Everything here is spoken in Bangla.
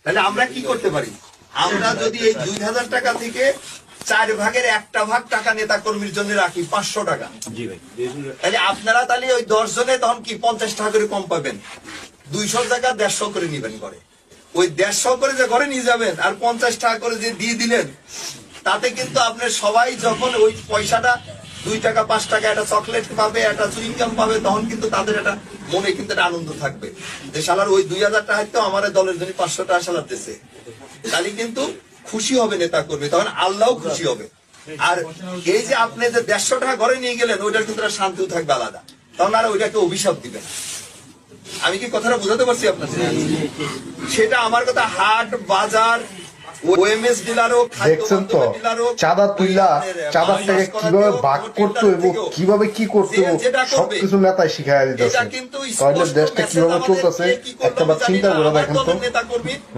তাহলে আমরা কি করতে পারি? আমরা যদি এই 2000 টাকা থেকে 4 ভাগের 1 ভাগ টাকা নেতা কর্মীর জন্য রাখি 500 টাকা, তাহলে আপনারা তাহলে ওই 10 জনে তখন কি 50 টাকা করে কম পাবেন। 200 টাকা 150 করে নিবেন ঘরে। ওই 150 করে যে ঘরে নিয়ে যাবেন আর 50 টাকা করে যে দিয়ে দিলেন, তাতে কিন্তু আপনার সবাই যখন ওই পয়সাটা 2 টাকা 5 টাকা একটা চকলেট পাবে, একটা চুইং গাম পাবে, তখন কিন্তু তাদের একটা মনে কিন্তু একটা আনন্দ থাকবে যে শালার ওই 2000 টাকা তো আমার দলের জন্য 500 টাকা শালার দিচ্ছে। তাহলে কিন্তু খুশি হবে নেতা কর্মী, তখন আল্লাহও খুশি হবে। আর এই যে আপনি যে 150 টাকা ঘরে নিয়ে গেলেন, ওইটার কিন্তু একটা শান্তিও থাকবে আলাদা, তখন আর ওইটাকে অভিশাপ দিবেন। আমি কি কথাটা বোঝাতে পারছি আপনাদের? সেটা আমার কথা হাট বাজার ওএমএস ডিলারও দেখছেন তো চাঁদা তুইলা চাঁদার টাকা কিভাবে ভাগ করতে এবং কিভাবে কি করতে সবকিছু নেতায় শিখাই দিতেছে। তাহলে দেশটা কিভাবে চলতেছে একটা চিন্তা করে দেখেন তো।